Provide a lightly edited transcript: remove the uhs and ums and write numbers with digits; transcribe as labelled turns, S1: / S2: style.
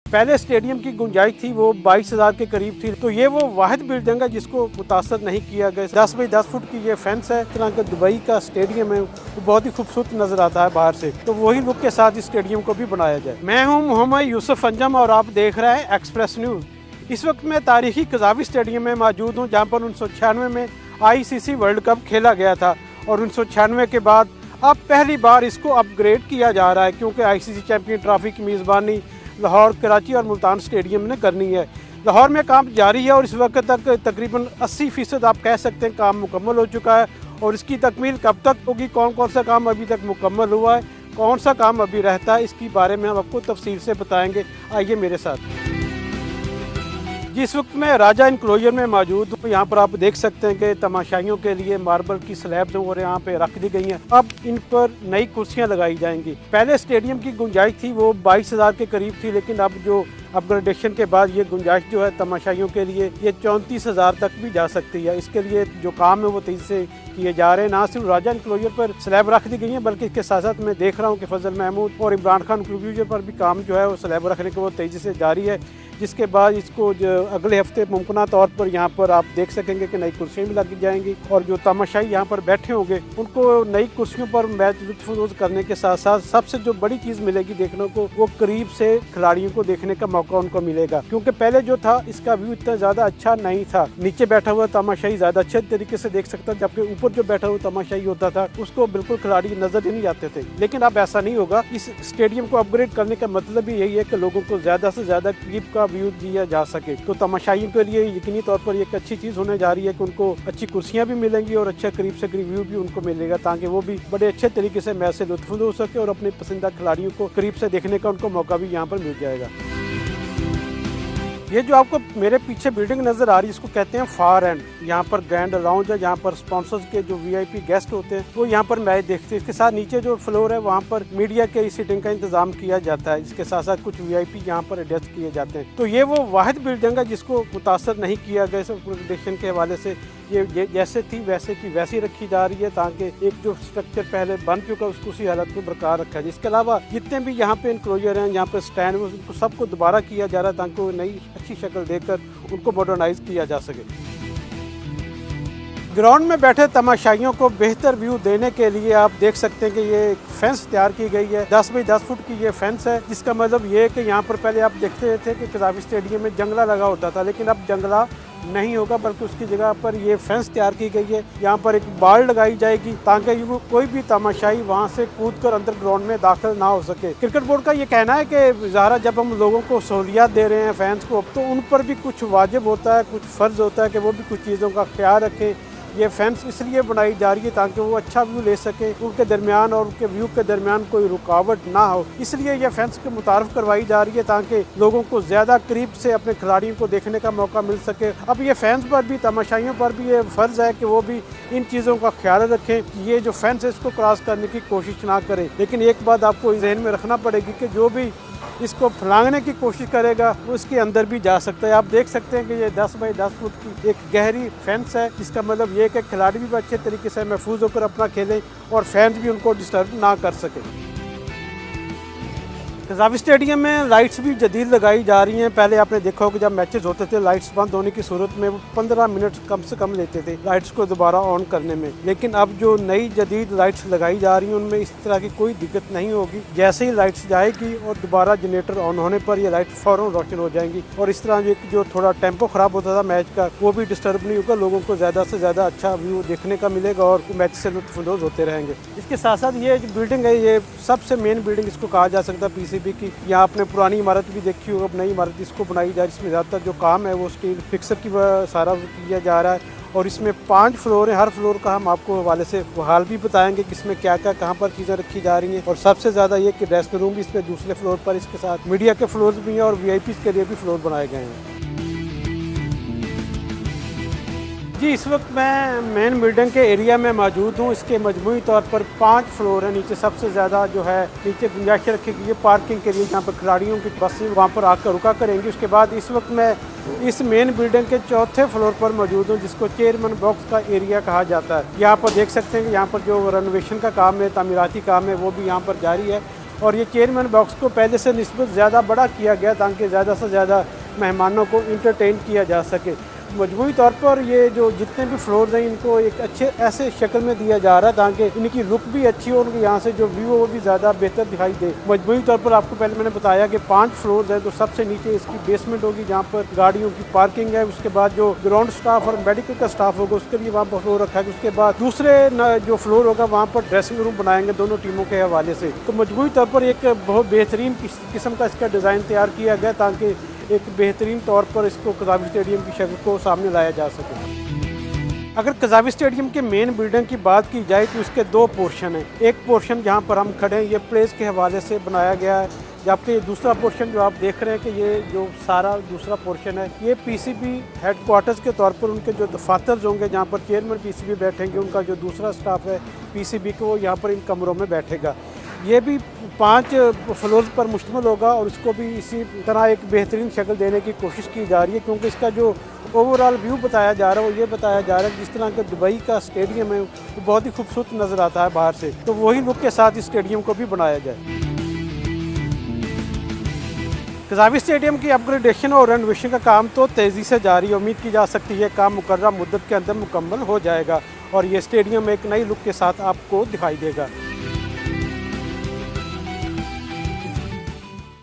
S1: पहले स्टेडियम की गुंजाइश थी वो 22,000 के करीब थी, तो ये वो वाहिद बिल्डिंग है जिसको मुतासर नहीं किया गया। 10 बाई 10 फुट की ये फेंस है। इस तरह का दुबई का स्टेडियम है, वो बहुत ही खूबसूरत नजर आता है बाहर से, तो वही लुक के साथ इस स्टेडियम को भी बनाया जाए। मैं हूँ मोहम्मद यूसुफ अंजम और आप देख रहे हैं एक्सप्रेस न्यूज। इस वक्त मैं तारीखी कज़ावी स्टेडियम में मौजूद हूँ, जहाँ पर 1996 में ICC वर्ल्ड कप खेला गया था और 1996 के बाद अब पहली बार इसको अपग्रेड किया जा रहा है, क्योंकि ICC चैंपियन ट्रॉफी की मेज़बानी लाहौर, कराची और मुल्तान स्टेडियम ने करनी है। लाहौर में काम जारी है और इस वक्त तक तकरीबन 80% आप कह सकते हैं काम मुकम्मल हो चुका है। और इसकी तकमील कब तक होगी, कौन कौन सा काम अभी तक मुकम्मल हुआ है, कौन सा काम अभी रहता है, इसके बारे में हम आपको तफसील से बताएंगे। आइए मेरे साथ। जिस वक्त मैं राजा इनक्लोजर में मौजूद हूँ, यहाँ पर आप देख सकते हैं कि तमाशाइयों के लिए मार्बल की स्लैब्स और यहाँ पे रख दी गई हैं। अब इन पर नई कुर्सियाँ लगाई जाएंगी। पहले स्टेडियम की गुंजाइश थी वो 22,000 के करीब थी, लेकिन अब जो अपग्रेडेशन के बाद ये गुंजाइश जो है तमाशाइयों के लिए ये 34,000 तक भी जा सकती है। इसके लिए जो काम है वो तेजी से किए जा रहे हैं। ना सिर्फ राजा इनक्लोजर पर स्लैब रख दी गई है, बल्कि इसके साथ साथ मैं देख रहा हूँ कि फजल महमूद और इमरान खान इनक्लोजर पर भी काम जो है वो स्लैब रखने के वो तेजी से जारी है, जिसके बाद इसको जो अगले हफ्ते मुमकिन तौर पर यहाँ पर आप देख सकेंगे कि नई कुर्सियाँ भी लगी जाएंगी और जो तमाशाई यहाँ पर बैठे होंगे उनको नई कुर्सियों पर मैच लुत्फानंदोज़ करने के साथ साथ सबसे जो बड़ी चीज़ मिलेगी देखने को, वो करीब से खिलाड़ियों को देखने का मौका उनको मिलेगा। क्योंकि पहले जो था इसका व्यू इतना ज़्यादा अच्छा नहीं था, नीचे बैठा हुआ तमाशाई ज़्यादा अच्छे तरीके से देख सकता, जबकि ऊपर जो बैठा हुआ तमाशाई होता था उसको बिल्कुल खिलाड़ी नजर ही नहीं आते थे। लेकिन अब ऐसा नहीं होगा। इस स्टेडियम को अपग्रेड करने का मतलब भी यही है कि लोगों को ज़्यादा से ज़्यादा करीब का व्यू दिया जा सके। तो तमाशाइयों के लिए यकीनी तौर पर एक अच्छी चीज़ होने जा रही है कि उनको अच्छी कुर्सियाँ भी मिलेंगी और अच्छा करीब से करीब व्यू भी उनको मिलेगा, ताकि वो भी बड़े अच्छे तरीके से मैच से लुत्फ़ हो सके और अपने पसंदीदा खिलाड़ियों को करीब से देखने का उनको मौका भी यहाँ पर मिल जाएगा। ये जो आपको मेरे पीछे बिल्डिंग नजर आ रही है इसको कहते हैं फार एंड। यहाँ पर ग्रैंड लाउंज है, जहाँ पर स्पॉन्सर्स के जो VIP गेस्ट होते हैं वो यहाँ पर मैच देखते हैं। इसके साथ नीचे जो फ्लोर है वहाँ पर मीडिया के सीटिंग का इंतजाम किया जाता है। इसके साथ साथ कुछ VIP यहाँ पर एडजस्ट किए जाते हैं। तो ये वो वाहिद बिल्डिंग है जिसको मुतासर नहीं किया गया अपग्रेडेशन के हवाले से। ये जैसे थी वैसे की वैसी रखी जा रही है, ताकि एक जो स्ट्रक्चर पहले बन चुका है उसको उसी हालत को बरकरार रखा जाए। इसके अलावा जितने भी यहाँ पे इनक्लोजर हैं, यहाँ पे स्टैंड, उनको सबको दोबारा किया जा रहा है ताकि वो नई अच्छी शक्ल देकर उनको मॉडर्नाइज किया जा सके। ग्राउंड में बैठे तमाशाइयों को बेहतर व्यू देने के लिए आप देख सकते हैं कि ये फेंस तैयार की गई है। 10 बाई 10 फुट की ये फेंस है, जिसका मतलब ये है कि यहाँ पर पहले आप देखते थे कि कज़ावी स्टेडियम में जंगला लगा होता था, लेकिन अब जंगला नहीं होगा, बल्कि उसकी जगह पर ये फेंस तैयार की गई है। यहाँ पर एक बाल लगाई जाएगी ताकि कोई भी तमाशाई वहाँ से कूद कर अंदर ग्राउंड में दाखिल ना हो सके। क्रिकेट बोर्ड का ये कहना है कि ज़ाहिर जब हम लोगों को सहूलियात दे रहे हैं फैंस को, तो उन पर भी कुछ वाजिब होता है, कुछ फ़र्ज़ होता है कि वो भी कुछ चीज़ों का ख्याल रखें। ये फैंस इसलिए बनाई जा रही है ताकि वो अच्छा व्यू ले सके, उनके दरमियान और उनके व्यू के दरमियान कोई रुकावट ना हो। इसलिए ये फैंस के मुतारफ करवाई जा रही है ताकि लोगों को ज़्यादा करीब से अपने खिलाड़ियों को देखने का मौका मिल सके। अब ये फैंस पर भी, तमाशाइयों पर भी ये फ़र्ज़ है कि वो भी इन चीज़ों का ख्याल रखें कि ये जो फैंस है इसको क्रॉस करने की कोशिश ना करें। लेकिन एक बात आपको जहन में रखना पड़ेगी कि जो भी इसको फलांगने की कोशिश करेगा वो इसके अंदर भी जा सकता है। आप देख सकते हैं कि ये 10 बाई 10 फुट की एक गहरी फेंस है, जिसका मतलब ये है कि खिलाड़ी भी अच्छे तरीके से महफूज होकर अपना खेलें और फैंस भी उनको डिस्टर्ब ना कर सके। कज़ावी स्टेडियम में लाइट्स भी जदीद लगाई जा रही हैं। पहले आपने देखा होगा जब मैचेस होते थे लाइट्स बंद होने की सूरत में वो 15 मिनट कम से कम लेते थे लाइट्स को दोबारा ऑन करने में, लेकिन अब जो नई जदीद लाइट्स लगाई जा रही हैं उनमें इस तरह की कोई दिक्कत नहीं होगी। जैसे ही लाइट्स जाएगी और दोबारा जनरेटर ऑन होने पर ये लाइट फ़ौरन रोशन हो जाएंगी और इस तरह जो थोड़ा टेम्पो ख़राब होता था मैच का वो भी डिस्टर्ब नहीं होगा। लोगों को ज़्यादा से ज़्यादा अच्छा व्यू देखने का मिलेगा और मैच से लुत्फ़अंदोज़ होते रहेंगे। इसके साथ साथ ये जो बिल्डिंग है ये सबसे मेन बिल्डिंग इसको कहा जा सकता है PCB की। यहाँ आपने पुरानी इमारत भी देखी होगी, अब नई इमारत इसको बनाई जा रही है। इसमें ज़्यादातर जो काम है वो स्टील फिक्सर की सारा किया जा रहा है और इसमें 5 फ्लोर हैं। हर फ्लोर का हम आपको हवाले से हाल भी बताएंगे कि इसमें क्या क्या कहाँ पर चीज़ें रखी जा रही हैं। और सबसे ज़्यादा ये कि ड्रेसिंग रूम भी इस पर दूसरे फ्लोर पर, इसके साथ मीडिया के फ्लोर भी हैं और VIP के लिए भी फ्लोर बनाए गए हैं। जी, इस वक्त मैं मेन बिल्डिंग के एरिया में मौजूद हूँ। इसके मजमूई तौर पर 5 फ्लोर हैं। नीचे सबसे ज़्यादा जो है नीचे गुंजाइश रखी गई है पार्किंग के लिए, जहाँ पर खिलाड़ियों की बसें वहाँ पर आकर रुका करेंगी। उसके बाद इस वक्त मैं इस मेन बिल्डिंग के 4थे फ्लोर पर मौजूद हूँ, जिसको चेयरमैन बॉक्स का एरिया कहा जाता है। यहाँ पर देख सकते हैं कि यहाँ पर जो रेनोवेशन का काम है, तामीराती काम है, वो भी यहाँ पर जारी है और ये चेयरमैन बॉक्स को पहले से निस्बत ज़्यादा बड़ा किया गया ताकि ज़्यादा से ज़्यादा मेहमानों को इंटरटेन किया जा सके। मजमूई तौर पर ये जो जितने भी फ्लोर्स हैं इनको एक अच्छे ऐसे शक्ल में दिया जा रहा है ताकि इनकी लुक भी अच्छी हो, उनके यहाँ से जो व्यू है वो भी ज़्यादा बेहतर दिखाई दे। मजमूई तौर पर आपको पहले मैंने बताया कि 5 फ्लोर्स हैं, तो सबसे नीचे इसकी बेसमेंट होगी जहाँ पर गाड़ियों की पार्किंग है। उसके बाद जो ग्राउंड स्टाफ और मेडिकल का स्टाफ होगा उसके लिए वहाँ पर फ्लोर रखा है। उसके बाद दूसरे जो फ्लोर होगा वहाँ पर ड्रेसिंग रूम बनाएंगे दोनों टीमों के हवाले से। तो मजमूई तौर पर एक बहुत बेहतरीन किस्म का इसका डिज़ाइन तैयार किया गया ताकि एक बेहतरीन तौर पर इसको कज़ावी स्टेडियम की शक्ल को सामने लाया जा सके। अगर कज़ावी स्टेडियम के मेन बिल्डिंग की बात की जाए तो इसके 2 पोर्शन हैं। एक पोर्शन जहां पर हम खड़े हैं ये प्लेस के हवाले से बनाया गया है, जबकि दूसरा पोर्शन जो आप देख रहे हैं कि ये जो सारा दूसरा पोर्शन है ये पीसीबी हेडक्वार्टर्स के तौर पर उनके जो दफातर होंगे जहाँ पर चेयरमैन पीसीबी बैठेंगे, उनका जो दूसरा स्टाफ है पीसीबी को यहाँ पर इन कमरों में बैठेगा। ये भी 5 फ्लोर्स पर मुश्तमिल होगा और इसको भी इसी तरह एक बेहतरीन शक्ल देने की कोशिश की जा रही है, क्योंकि इसका जो ओवरऑल व्यू बताया जा रहा है वो ये बताया जा रहा है जिस तरह के दुबई का स्टेडियम है वो बहुत ही खूबसूरत नज़र आता है बाहर से, तो वही लुक के साथ इस स्टेडियम को भी बनाया जाए। कज़ावी स्टेडियम की अपग्रेडेशन और रेनोवेशन का काम तो तेज़ी से जारी है। उम्मीद की जा सकती है काम मुकर्रर मुद्दत के अंदर मुकम्मल हो जाएगा और ये स्टेडियम एक नई लुक के साथ आपको दिखाई देगा।